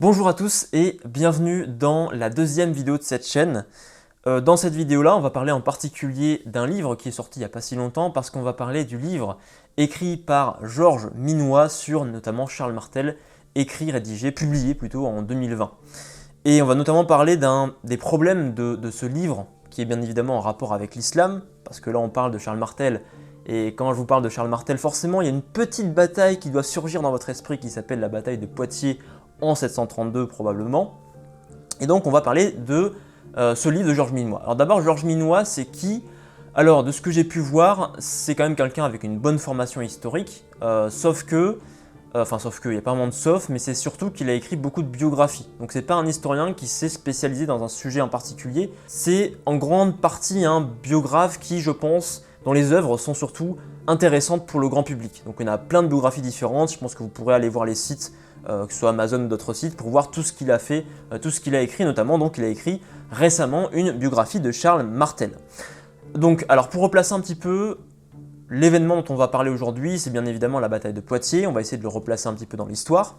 Bonjour à tous et bienvenue dans la deuxième vidéo de cette chaîne. Dans cette vidéo-là, on va parler en particulier d'un livre qui est sorti il n'y a pas si longtemps parce qu'on va parler du livre écrit par Georges Minois sur notamment Charles Martel, rédigé, publié plutôt en 2020. Et on va notamment parler des problèmes de ce livre qui est bien évidemment en rapport avec l'islam parce que là on parle de Charles Martel. Et quand je vous parle de Charles Martel, forcément, il y a une petite bataille qui doit surgir dans votre esprit qui s'appelle la bataille de Poitiers en 732 probablement. Et donc, on va parler de ce livre de Georges Minois. Alors d'abord, Georges Minois, c'est qui? Alors, de ce que j'ai pu voir, c'est quand même quelqu'un avec une bonne formation historique, sauf que, il n'y a pas vraiment de sauf, mais c'est surtout qu'il a écrit beaucoup de biographies. Donc c'est pas un historien qui s'est spécialisé dans un sujet en particulier, c'est en grande partie un biographe qui, je pense, dont les œuvres sont surtout intéressantes pour le grand public. Donc il y en a plein de biographies différentes, je pense que vous pourrez aller voir les sites, que ce soit Amazon ou d'autres sites, pour voir tout ce qu'il a fait, tout ce qu'il a écrit, notamment donc il a écrit récemment une biographie de Charles Martel. Donc alors pour replacer un petit peu, l'événement dont on va parler aujourd'hui, c'est bien évidemment la bataille de Poitiers, on va essayer de le replacer un petit peu dans l'histoire.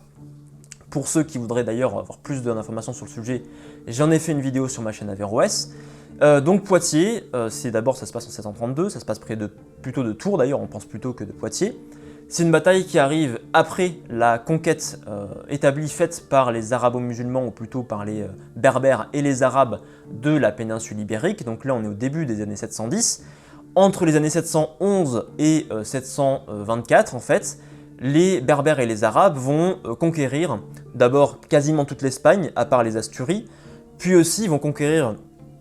Pour ceux qui voudraient d'ailleurs avoir plus d'informations sur le sujet, j'en ai fait une vidéo sur ma chaîne Averroès. Donc Poitiers, ça se passe en 732, ça se passe plutôt de Tours d'ailleurs, on pense plutôt que de Poitiers. C'est une bataille qui arrive après la conquête établie, faite par les arabo-musulmans, ou plutôt par les berbères et les arabes de la péninsule ibérique. Donc là on est au début des années 710. Entre les années 711 et 724 en fait, les berbères et les arabes vont conquérir d'abord quasiment toute l'Espagne, à part les Asturies, puis aussi vont conquérir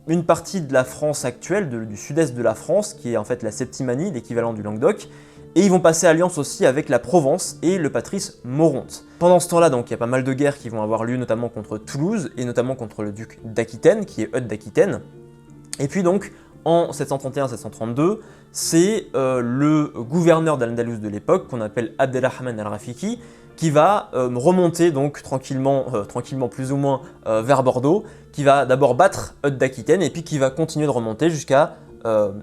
une partie de la France actuelle, du sud-est de la France, qui est en fait la Septimanie, l'équivalent du Languedoc, et ils vont passer alliance aussi avec la Provence et le patrice Moronte. Pendant ce temps-là, donc, il y a pas mal de guerres qui vont avoir lieu, notamment contre Toulouse, et notamment contre le duc d'Aquitaine, qui est Eudes d'Aquitaine. Et puis donc, en 731-732, c'est le gouverneur d'Al-Andalus de l'époque, qu'on appelle Abdelrahman al-Rafiki, qui va remonter donc tranquillement plus ou moins vers Bordeaux, qui va d'abord battre Eudes d'Aquitaine et puis qui va continuer de remonter jusqu'à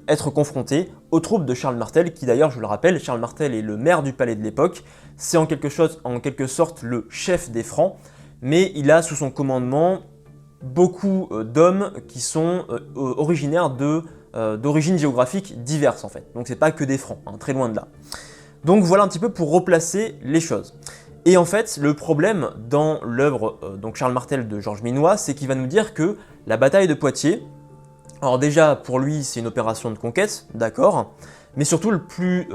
être confronté aux troupes de Charles Martel, qui d'ailleurs, je le rappelle, Charles Martel est le maire du palais de l'époque, c'est en quelque sorte le chef des Francs, mais il a sous son commandement beaucoup d'hommes qui sont originaires d'origines géographiques diverses en fait, donc c'est pas que des Francs, hein, très loin de là. Donc voilà un petit peu pour replacer les choses. Et en fait, le problème dans l'œuvre donc Charles Martel de Georges Minois, c'est qu'il va nous dire que la bataille de Poitiers, alors déjà pour lui c'est une opération de conquête, d'accord, mais surtout le plus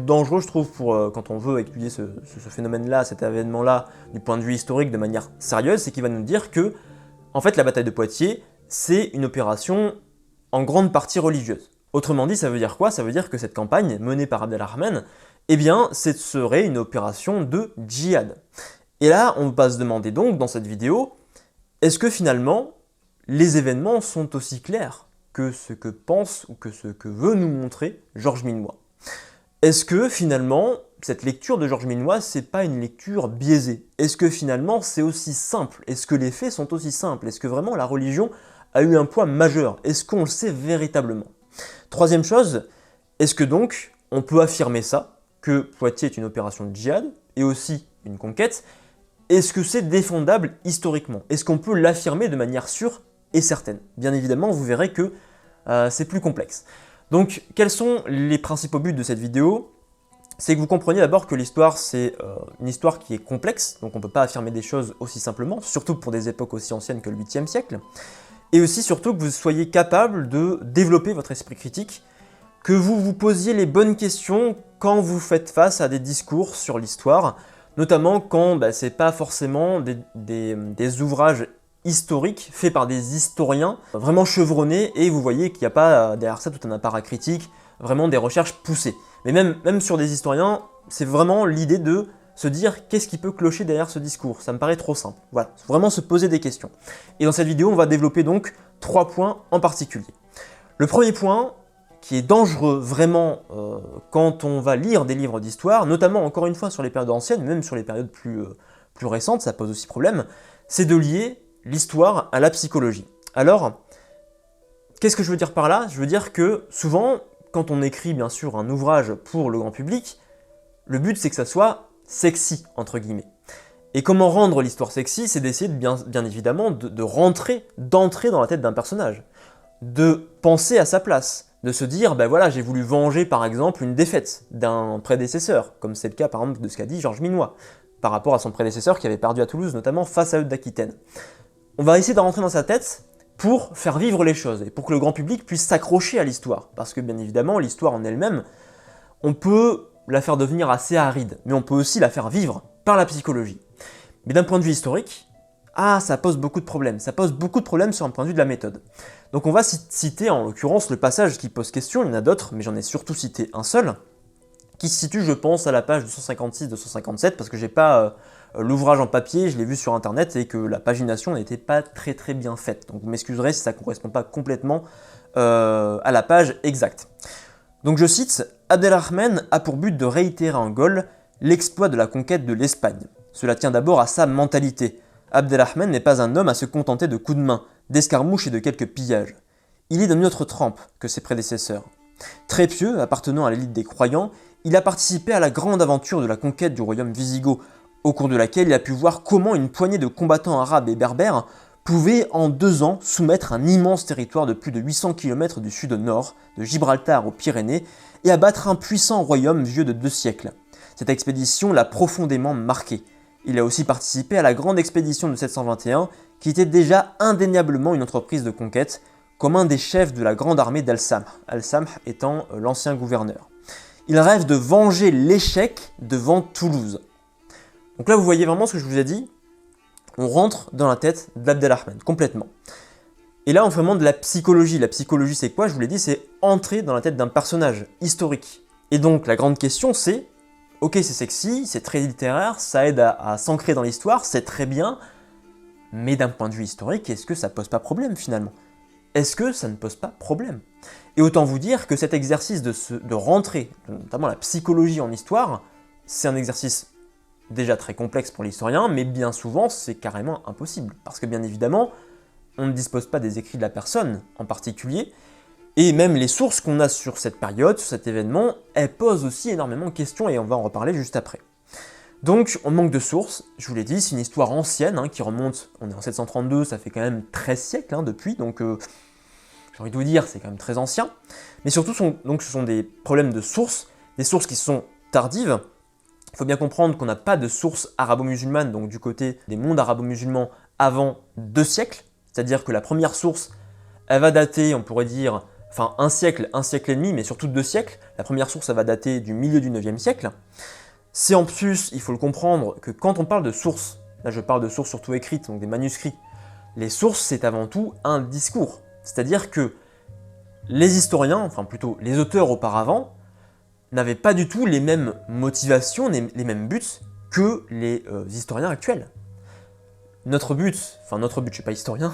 dangereux je trouve quand on veut étudier ce phénomène-là, cet événement-là, du point de vue historique de manière sérieuse, c'est qu'il va nous dire que en fait la bataille de Poitiers c'est une opération en grande partie religieuse. Autrement dit, ça veut dire quoi? Ça veut dire que cette campagne menée par Abdelrahman, eh bien, ce serait une opération de djihad. Et là, on va se demander donc, dans cette vidéo, est-ce que finalement, les événements sont aussi clairs que ce que pense ou que ce que veut nous montrer Georges Minois? Est-ce que finalement, cette lecture de Georges Minois, c'est pas une lecture biaisée? Est-ce que finalement, c'est aussi simple? Est-ce que les faits sont aussi simples? Est-ce que vraiment la religion a eu un poids majeur? Est-ce qu'on le sait véritablement? Troisième chose, est-ce que donc, on peut affirmer ça, que Poitiers est une opération de djihad et aussi une conquête? Est-ce que c'est défendable historiquement? Est-ce qu'on peut l'affirmer de manière sûre et certaine? Bien évidemment, vous verrez que c'est plus complexe. Donc, quels sont les principaux buts de cette vidéo? C'est que vous compreniez d'abord que l'histoire, c'est une histoire qui est complexe, donc on ne peut pas affirmer des choses aussi simplement, surtout pour des époques aussi anciennes que le 8e siècle, et aussi surtout que vous soyez capable de développer votre esprit critique, que vous vous posiez les bonnes questions quand vous faites face à des discours sur l'histoire, notamment quand c'est pas forcément des ouvrages historiques faits par des historiens vraiment chevronnés et vous voyez qu'il n'y a pas derrière ça tout un appareil critique, vraiment des recherches poussées. Mais même sur des historiens, c'est vraiment l'idée de se dire qu'est-ce qui peut clocher derrière ce discours. Ça me paraît trop simple. Voilà, faut vraiment se poser des questions. Et dans cette vidéo, on va développer donc 3 points en particulier. Le premier point, qui est dangereux vraiment quand on va lire des livres d'histoire, notamment encore une fois sur les périodes anciennes, même sur les périodes plus récentes, ça pose aussi problème, c'est de lier l'histoire à la psychologie. Alors, qu'est-ce que je veux dire par là? Je veux dire que souvent, quand on écrit bien sûr un ouvrage pour le grand public, le but c'est que ça soit sexy, entre guillemets. Et comment rendre l'histoire sexy? C'est d'essayer bien évidemment d'entrer dans la tête d'un personnage, de penser à sa place, de se dire, ben voilà, j'ai voulu venger par exemple une défaite d'un prédécesseur, comme c'est le cas par exemple de ce qu'a dit Georges Minois, par rapport à son prédécesseur qui avait perdu à Toulouse, notamment face à Eudes d'Aquitaine. On va essayer de rentrer dans sa tête pour faire vivre les choses, et pour que le grand public puisse s'accrocher à l'histoire, parce que bien évidemment, l'histoire en elle-même, on peut la faire devenir assez aride, mais on peut aussi la faire vivre par la psychologie. Mais d'un point de vue historique, ça pose beaucoup de problèmes. Ça pose beaucoup de problèmes sur un point de vue de la méthode. Donc on va citer en l'occurrence le passage qui pose question, il y en a d'autres, mais j'en ai surtout cité un seul, qui se situe je pense à la page 256-257, parce que j'ai pas l'ouvrage en papier, je l'ai vu sur internet, et que la pagination n'était pas très bien faite. Donc vous m'excuserez si ça ne correspond pas complètement à la page exacte. Donc je cite, Abdelrahman a pour but de réitérer en Gaule l'exploit de la conquête de l'Espagne. Cela tient d'abord à sa mentalité. Abdelrahman n'est pas un homme à se contenter de coups de main, d'escarmouches et de quelques pillages. Il est d'une autre trempe que ses prédécesseurs. Très pieux, appartenant à l'élite des croyants, il a participé à la grande aventure de la conquête du royaume wisigoth, au cours de laquelle il a pu voir comment une poignée de combattants arabes et berbères pouvait en 2 ans soumettre un immense territoire de plus de 800 km du sud au nord, de Gibraltar aux Pyrénées, et abattre un puissant royaume vieux de 2 siècles. Cette expédition l'a profondément marqué. Il a aussi participé à la grande expédition de 721, qui était déjà indéniablement une entreprise de conquête, comme un des chefs de la grande armée d'Al-Samh, Al-Samh étant l'ancien gouverneur. Il rêve de venger l'échec devant Toulouse. Donc là, vous voyez vraiment ce que je vous ai dit, on rentre dans la tête d'Abdelrahman, complètement. Et là, on fait vraiment de la psychologie. La psychologie, c'est quoi? Je vous l'ai dit, c'est entrer dans la tête d'un personnage historique. Et donc, la grande question, c'est ok, c'est sexy, c'est très littéraire, ça aide à s'ancrer dans l'histoire, c'est très bien, mais d'un point de vue historique, est-ce que ça pose pas problème finalement? Est-ce que ça ne pose pas problème? Et autant vous dire que cet exercice de rentrer, notamment la psychologie en histoire, c'est un exercice déjà très complexe pour l'historien, mais bien souvent c'est carrément impossible, parce que bien évidemment, on ne dispose pas des écrits de la personne en particulier, et même les sources qu'on a sur cette période, sur cet événement, elles posent aussi énormément de questions et on va en reparler juste après. Donc on manque de sources, je vous l'ai dit, c'est une histoire ancienne qui remonte, on est en 732, ça fait quand même 13 siècles depuis, donc j'ai envie de vous dire, c'est quand même très ancien. Mais surtout, ce sont des problèmes de sources, des sources qui sont tardives. Il faut bien comprendre qu'on n'a pas de sources arabo-musulmanes, donc du côté des mondes arabo-musulmans, avant 2 siècles, c'est-à-dire que la première source, elle va dater, on pourrait dire, enfin un siècle et demi, mais surtout 2 siècles. La première source, elle va dater du milieu du 9e siècle. C'est en plus, il faut le comprendre, que quand on parle de sources, là je parle de sources surtout écrites, donc des manuscrits, les sources c'est avant tout un discours. C'est-à-dire que les historiens, enfin plutôt les auteurs auparavant, n'avaient pas du tout les mêmes motivations, les mêmes buts que les historiens actuels. Notre but, je ne suis pas historien,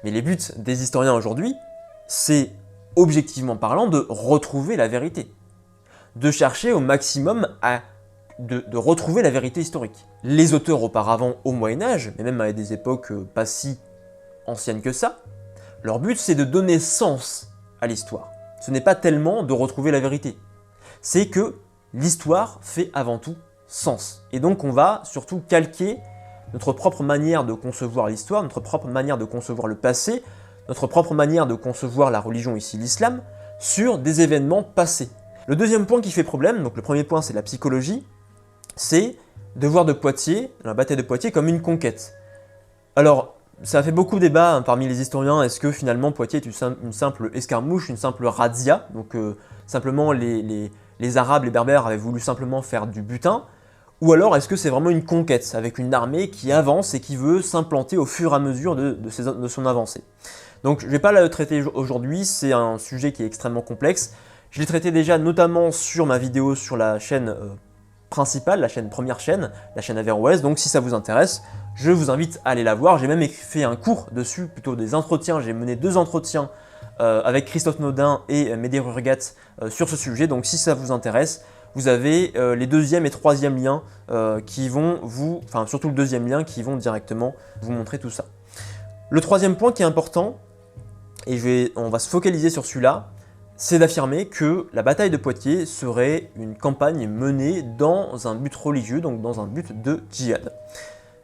mais les buts des historiens aujourd'hui, c'est, objectivement parlant, de retrouver la vérité. De chercher au maximum de retrouver la vérité historique. Les auteurs auparavant au Moyen-Âge, mais même à des époques pas si anciennes que ça, leur but c'est de donner sens à l'histoire. Ce n'est pas tellement de retrouver la vérité. C'est que l'histoire fait avant tout sens. Et donc on va surtout calquer notre propre manière de concevoir l'histoire, notre propre manière de concevoir le passé, notre propre manière de concevoir la religion, ici l'islam, sur des événements passés. Le deuxième point qui fait problème, donc le premier point c'est la psychologie, c'est de voir de Poitiers, la bataille de Poitiers, comme une conquête. Alors, ça a fait beaucoup de débats parmi les historiens, est-ce que finalement Poitiers est une simple escarmouche, une simple razzia, donc simplement les Arabes, les Berbères avaient voulu simplement faire du butin, ou alors est-ce que c'est vraiment une conquête, avec une armée qui avance et qui veut s'implanter au fur et à mesure de son avancée. Donc je ne vais pas le traiter aujourd'hui, c'est un sujet qui est extrêmement complexe. Je l'ai traité déjà notamment sur ma vidéo sur la chaîne principale, la première chaîne, la chaîne Averroès, donc si ça vous intéresse, je vous invite à aller la voir. J'ai même fait un cours dessus, plutôt des entretiens, j'ai mené 2 entretiens avec Christophe Naudin et Mehdi Rurgat sur ce sujet, donc si ça vous intéresse, vous avez les 2e et 3e liens qui vont surtout le 2e lien qui vont directement vous montrer tout ça. Le 3e point qui est important, et on va se focaliser sur celui-là, c'est d'affirmer que la bataille de Poitiers serait une campagne menée dans un but religieux, donc dans un but de djihad.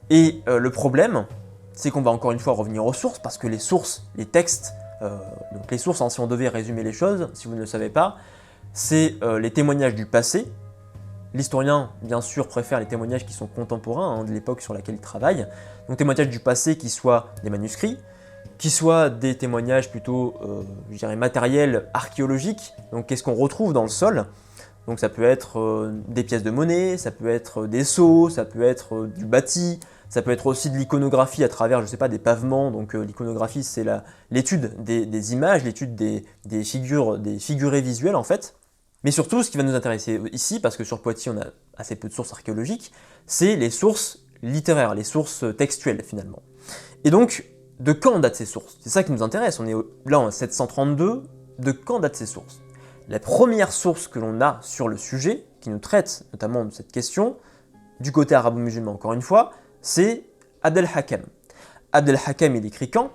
Et le problème, c'est qu'on va encore une fois revenir aux sources, parce que les sources, les textes, donc les sources, hein, si on devait résumer les choses, si vous ne le savez pas, c'est les témoignages du passé. L'historien, bien sûr, préfère les témoignages qui sont contemporains, hein, de l'époque sur laquelle il travaille. Donc témoignages du passé qui soient des manuscrits, qui soient des témoignages plutôt, je dirais, matériels, archéologiques. Donc qu'est-ce qu'on retrouve dans le sol? Donc ça peut être des pièces de monnaie, ça peut être des sceaux, ça peut être du bâti, ça peut être aussi de l'iconographie à travers, je sais pas, des pavements. Donc l'iconographie, c'est l'étude des images, l'étude des figurés visuels en fait. Mais surtout, ce qui va nous intéresser ici, parce que sur Poitiers on a assez peu de sources archéologiques, c'est les sources littéraires, les sources textuelles finalement. Et donc, de quand datent ces sources? C'est ça qui nous intéresse, on est là en 732, de quand datent ces sources? La première source que l'on a sur le sujet, qui nous traite notamment de cette question, du côté arabo-musulman encore une fois, c'est Abd al-Hakam. Abd al-Hakam, il écrit quand?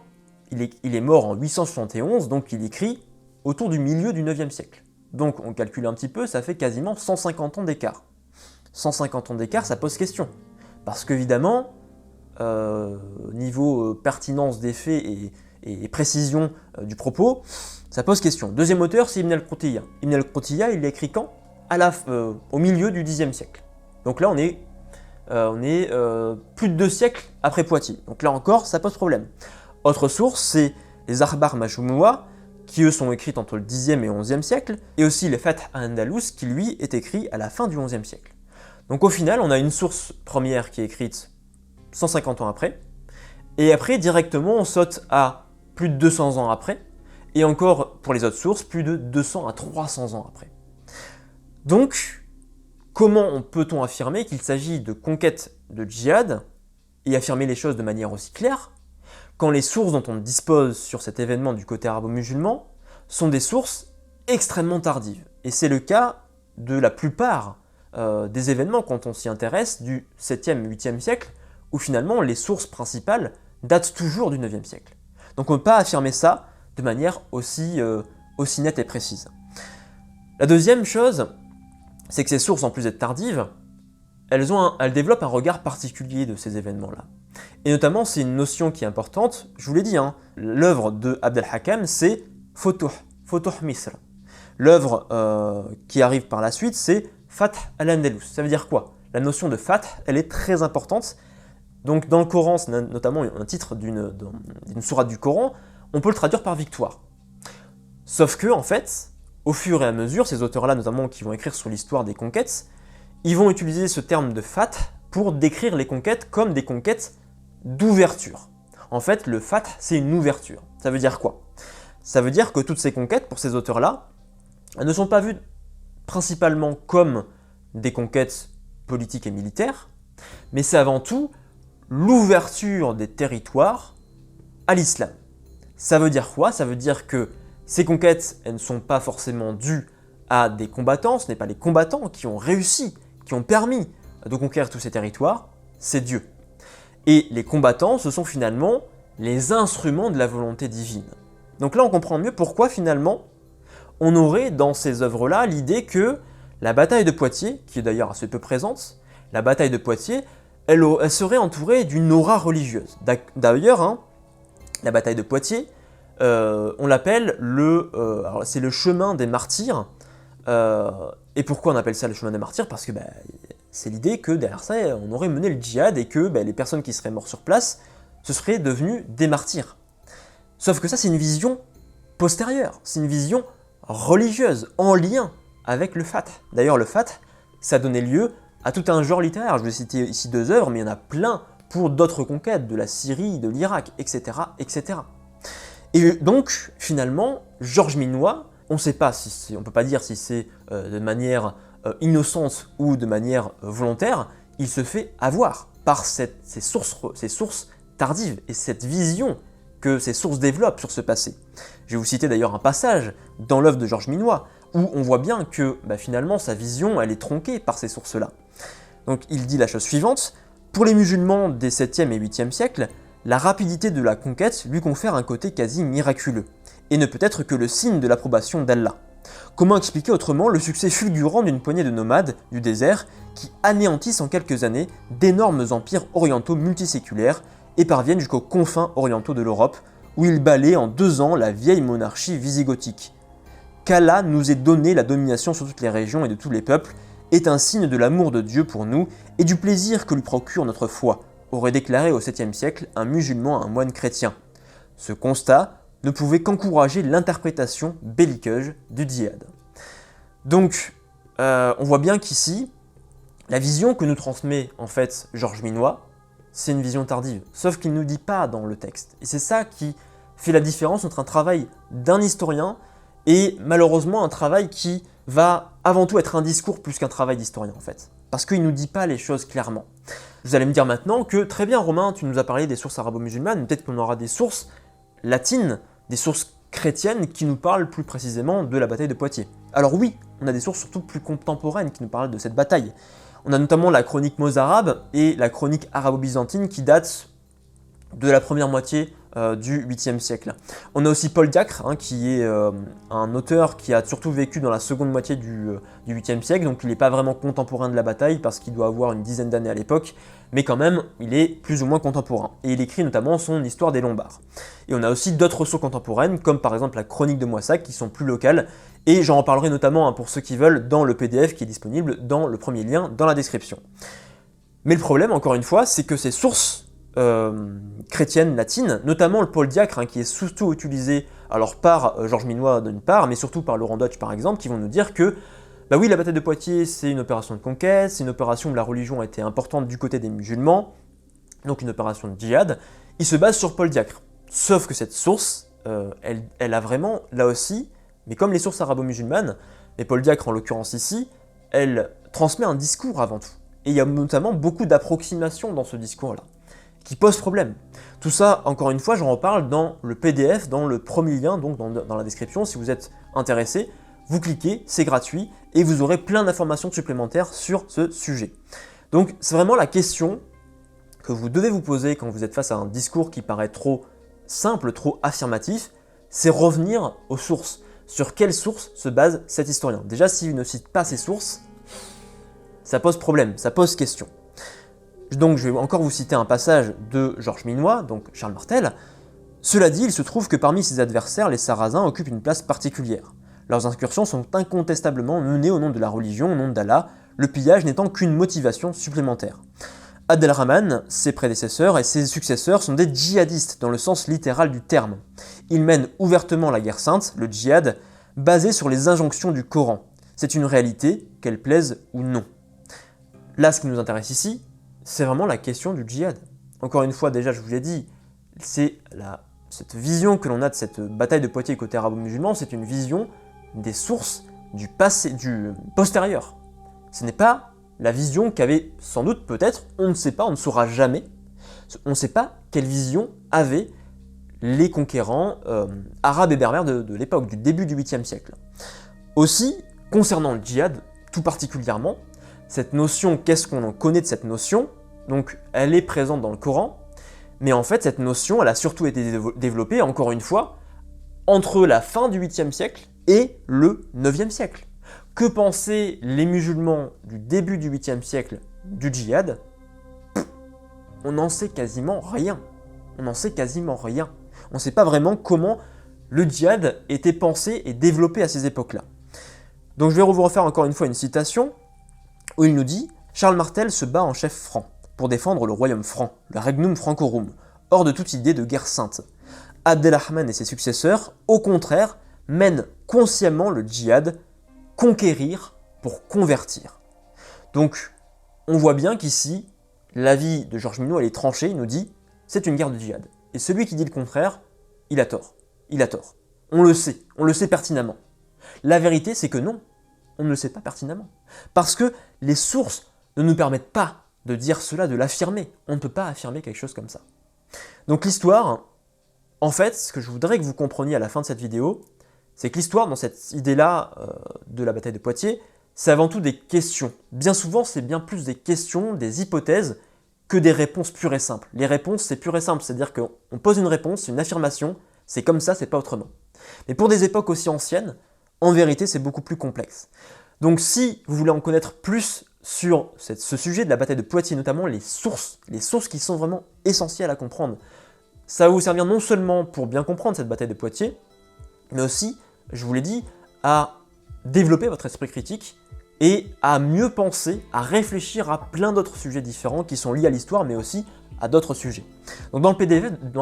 Il est mort en 871, donc il écrit autour du milieu du 9e siècle. Donc on calcule un petit peu, ça fait quasiment 150 ans d'écart. 150 ans d'écart, ça pose question. Parce qu'évidemment, niveau pertinence des faits et précision du propos, ça pose question. Deuxième auteur, c'est Ibn al-Qutiyya. Ibn al-Qutiyya, il l'a écrit quand? Au milieu du Xe siècle. Donc là, on est plus de 2 siècles après Poitiers. Donc là encore, ça pose problème. Autre source, c'est les Akhbar Majmoua, qui eux sont écrites entre le 10e et 11e siècle, et aussi le Fath al-Andalus, qui lui est écrit à la fin du 11e siècle. Donc au final, on a une source première qui est écrite 150 ans après, et après, directement, on saute à plus de 200 ans après, et encore, pour les autres sources, plus de 200 à 300 ans après. Donc, comment peut-on affirmer qu'il s'agit de conquête de djihad, et affirmer les choses de manière aussi claire, quand les sources dont on dispose sur cet événement du côté arabo-musulman sont des sources extrêmement tardives. Et c'est le cas de la plupart des événements quand on s'y intéresse du 7e, 8e siècle, où finalement les sources principales datent toujours du 9e siècle. Donc on ne peut pas affirmer ça de manière aussi nette et précise. La deuxième chose, c'est que ces sources, en plus d'être tardives, elles développent un regard particulier de ces événements-là. Et notamment, c'est une notion qui est importante, je vous l'ai dit, hein, l'œuvre de Abd al-Hakam, c'est Futuh Misr. L'œuvre qui arrive par la suite, c'est Fath al-Andalus. Ça veut dire quoi? La notion de Fath, elle est très importante. Donc dans le Coran, c'est notamment un titre d'une sourate du Coran, on peut le traduire par victoire. Sauf que, en fait, au fur et à mesure, ces auteurs-là, notamment qui vont écrire sur l'histoire des conquêtes, ils vont utiliser ce terme de Fath pour décrire les conquêtes comme des conquêtes d'ouverture. En fait, le Fath, c'est une ouverture. Ça veut dire quoi? Ça veut dire que toutes ces conquêtes, pour ces auteurs-là, elles ne sont pas vues principalement comme des conquêtes politiques et militaires, mais c'est avant tout l'ouverture des territoires à l'islam. Ça veut dire quoi? Ça veut dire que ces conquêtes, elles ne sont pas forcément dues à des combattants, ce n'est pas les combattants qui ont réussi, qui ont permis de conquérir tous ces territoires, c'est Dieu. Et les combattants, ce sont finalement les instruments de la volonté divine. Donc là, on comprend mieux pourquoi finalement, on aurait dans ces œuvres-là l'idée que la bataille de Poitiers, qui est d'ailleurs assez peu présente, la bataille de Poitiers, elle serait entourée d'une aura religieuse. D'ailleurs, hein, la bataille de Poitiers, on l'appelle c'est le chemin des martyrs. Et pourquoi on appelle ça le chemin des martyrs? Parce que c'est l'idée que derrière ça, on aurait mené le djihad et que les personnes qui seraient mortes sur place, ce seraient devenues des martyrs. Sauf que ça, c'est une vision postérieure, c'est une vision religieuse, en lien avec le Fath. D'ailleurs, le Fath, ça a donné lieu à tout un genre littéraire. Je vais citer ici 2 œuvres, mais il y en a plein pour d'autres conquêtes, de la Syrie, de l'Irak, etc., etc. Et donc, finalement, Georges Minois, on ne peut pas dire si c'est de manière innocente ou de manière volontaire, il se fait avoir par ces sources tardives et cette vision que ces sources développent sur ce passé. Je vais vous citer d'ailleurs un passage dans l'œuvre de Georges Minois où on voit bien que finalement sa vision elle est tronquée par ces sources-là. Donc il dit la chose suivante: pour les musulmans des 7e et 8e siècles, la rapidité de la conquête lui confère un côté quasi miraculeux, et ne peut être que le signe de l'approbation d'Allah. Comment expliquer autrement le succès fulgurant d'une poignée de nomades du désert qui anéantissent en quelques années d'énormes empires orientaux multiséculaires et parviennent jusqu'aux confins orientaux de l'Europe, où ils balaient en 2 ans la vieille monarchie visigothique. Qu'Allah nous ait donné la domination sur toutes les régions et de tous les peuples est un signe de l'amour de Dieu pour nous et du plaisir que lui procure notre foi, aurait déclaré au 7e siècle un musulman à un moine chrétien. Ce constat ne pouvait qu'encourager l'interprétation belliqueuse du djihad. Donc, on voit bien qu'ici, la vision que nous transmet en fait Georges Minois, c'est une vision tardive, sauf qu'il ne nous dit pas dans le texte. Et c'est ça qui fait la différence entre un travail d'un historien et malheureusement un travail qui va avant tout être un discours plus qu'un travail d'historien en fait. Parce qu'il ne nous dit pas les choses clairement. Vous allez me dire maintenant que très bien Romain, tu nous as parlé des sources arabo-musulmanes, peut-être qu'on aura des sources latines, des sources chrétiennes qui nous parlent plus précisément de la bataille de Poitiers. Alors oui, on a des sources surtout plus contemporaines qui nous parlent de cette bataille. On a notamment la chronique mozarabe et la chronique arabo-byzantine qui datent de la première moitié du 8e siècle. On a aussi Paul Diacre, qui est un auteur qui a surtout vécu dans la seconde moitié du 8e siècle, donc il n'est pas vraiment contemporain de la bataille parce qu'il doit avoir une dizaine d'années à l'époque, mais quand même, il est plus ou moins contemporain. Et il écrit notamment son Histoire des Lombards. Et on a aussi d'autres sources contemporaines, comme par exemple la chronique de Moissac, qui sont plus locales, et j'en reparlerai notamment pour ceux qui veulent dans le PDF qui est disponible dans le premier lien dans la description. Mais le problème, encore une fois, c'est que ces sources chrétiennes latines, notamment le Paul Diacre, qui est surtout utilisé alors par Georges Minois d'une part, mais surtout par Laurent Deutsch par exemple, qui vont nous dire que bah oui, la bataille de Poitiers c'est une opération de conquête, c'est une opération où la religion a été importante du côté des musulmans, donc une opération de djihad, il se base sur Paul Diacre. Sauf que cette source, elle a vraiment, là aussi, mais comme les sources arabo-musulmanes, et Paul Diacre en l'occurrence ici, elle transmet un discours avant tout. Et il y a notamment beaucoup d'approximations dans ce discours-là, qui pose problème. Tout ça, encore une fois, j'en reparle dans le PDF, dans le premier lien, donc dans la description. Si vous êtes intéressé, vous cliquez, c'est gratuit, et vous aurez plein d'informations supplémentaires sur ce sujet. Donc c'est vraiment la question que vous devez vous poser quand vous êtes face à un discours qui paraît trop simple, trop affirmatif, c'est revenir aux sources. Sur quelles sources se base cet historien? Déjà, s'il ne cite pas ces sources, ça pose problème, ça pose question. Donc je vais encore vous citer un passage de Georges Minois, donc Charles Martel. Cela dit, il se trouve que parmi ses adversaires, les Sarrasins occupent une place particulière. Leurs incursions sont incontestablement menées au nom de la religion, au nom d'Allah, le pillage n'étant qu'une motivation supplémentaire. Abdelrahman, ses prédécesseurs et ses successeurs sont des djihadistes dans le sens littéral du terme. Ils mènent ouvertement la guerre sainte, le djihad, basée sur les injonctions du Coran. C'est une réalité, qu'elle plaise ou non. Là, ce qui nous intéresse ici, c'est vraiment la question du djihad. Encore une fois, déjà, je vous l'ai dit, c'est cette vision que l'on a de cette bataille de Poitiers côté arabo-musulman, c'est une vision des sources du passé, du postérieur. Ce n'est pas la vision qu'avait sans doute, peut-être, on ne sait pas, on ne saura jamais, on ne sait pas quelle vision avaient les conquérants arabes et berbères de l'époque, du début du 8e siècle. Aussi, concernant le djihad, tout particulièrement, cette notion, qu'est-ce qu'on en connaît de cette notion? Donc, elle est présente dans le Coran, mais en fait, cette notion, elle a surtout été développée, encore une fois, entre la fin du 8e siècle et le 9e siècle. Que pensaient les musulmans du début du 8e siècle du djihad? On n'en sait quasiment rien. On n'en sait quasiment rien. On ne sait pas vraiment comment le djihad était pensé et développé à ces époques-là. Donc je vais vous refaire encore une fois une citation où il nous dit « Charles Martel se bat en chef franc pour défendre le royaume franc, le regnum francorum, hors de toute idée de guerre sainte. Abdelrahman et ses successeurs, au contraire, mènent consciemment le djihad, conquérir pour convertir. » Donc, on voit bien qu'ici, l'avis de Georges Minois, elle est tranchée, il nous dit « c'est une guerre de djihad ». Et celui qui dit le contraire, il a tort. Il a tort. On le sait pertinemment. La vérité, c'est que non, on ne le sait pas pertinemment. Parce que les sources ne nous permettent pas de dire cela, de l'affirmer. On ne peut pas affirmer quelque chose comme ça. Donc l'histoire, en fait, ce que je voudrais que vous compreniez à la fin de cette vidéo, c'est que l'histoire, dans cette idée-là de la bataille de Poitiers, c'est avant tout des questions. Bien souvent, c'est bien plus des questions, des hypothèses, que des réponses pures et simples. Les réponses, c'est pur et simple, c'est-à-dire qu'on pose une réponse, une affirmation, c'est comme ça, c'est pas autrement. Mais pour des époques aussi anciennes, En vérité, c'est beaucoup plus complexe. Donc si vous voulez en connaître plus sur ce sujet de la bataille de Poitiers, notamment les sources qui sont vraiment essentielles à comprendre, ça va vous servir non seulement pour bien comprendre cette bataille de Poitiers, mais aussi, je vous l'ai dit, à développer votre esprit critique et à mieux penser, à réfléchir à plein d'autres sujets différents qui sont liés à l'histoire, mais aussi à d'autres sujets. Donc dans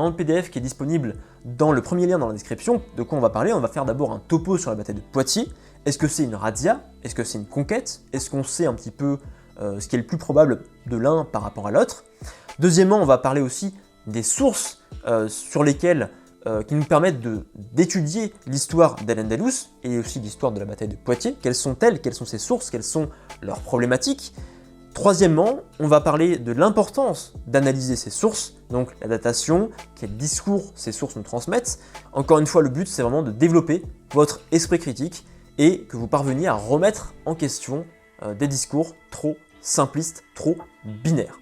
le PDF qui est disponible dans le premier lien dans la description, de quoi on va parler, on va faire d'abord un topo sur la bataille de Poitiers. Est-ce que c'est une razzia? Est-ce que c'est une conquête? Est-ce qu'on sait un petit peu ce qui est le plus probable de l'un par rapport à l'autre? Deuxièmement, on va parler aussi des sources sur lesquelles qui nous permettent d'étudier l'histoire d'Al-Andalus et aussi l'histoire de la bataille de Poitiers. Quelles sont-elles? Quelles sont ces sources? Quelles sont leurs problématiques? Troisièmement, on va parler de l'importance d'analyser ces sources, donc la datation, quel discours ces sources nous transmettent. Encore une fois, le but, c'est vraiment de développer votre esprit critique et que vous parveniez à remettre en question des discours trop simplistes, trop binaires.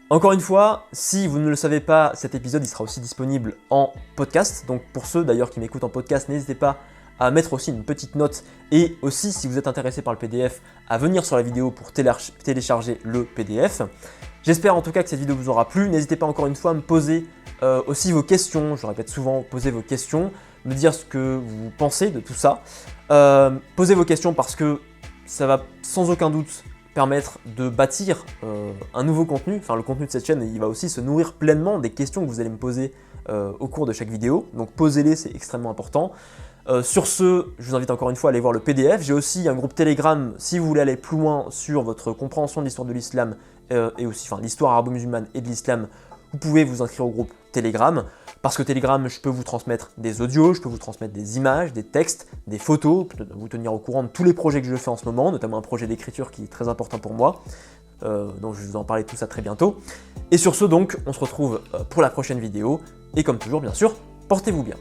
Encore une fois, si vous ne le savez pas, cet épisode il sera aussi disponible en podcast. Donc pour ceux d'ailleurs qui m'écoutent en podcast, n'hésitez pas à mettre aussi une petite note et aussi si vous êtes intéressé par le PDF, à venir sur la vidéo pour télécharger le PDF. J'espère en tout cas que cette vidéo vous aura plu. N'hésitez pas encore une fois à me poser aussi vos questions. Je répète souvent, posez vos questions, me dire ce que vous pensez de tout ça. Posez vos questions parce que ça va sans aucun doute permettre de bâtir un nouveau contenu. Enfin, le contenu de cette chaîne, il va aussi se nourrir pleinement des questions que vous allez me poser au cours de chaque vidéo. Donc posez-les, c'est extrêmement important. Sur ce, je vous invite encore une fois à aller voir le PDF. J'ai aussi un groupe Telegram si vous voulez aller plus loin sur votre compréhension de l'histoire de l'islam et aussi l'histoire arabo-musulmane et de l'islam. Vous pouvez vous inscrire au groupe Telegram. Parce que Telegram, je peux vous transmettre des audios, je peux vous transmettre des images, des textes, des photos, vous tenir au courant de tous les projets que je fais en ce moment, notamment un projet d'écriture qui est très important pour moi. Donc je vais vous en parler de tout ça très bientôt. Et sur ce donc, on se retrouve pour la prochaine vidéo. Et comme toujours, bien sûr, portez-vous bien.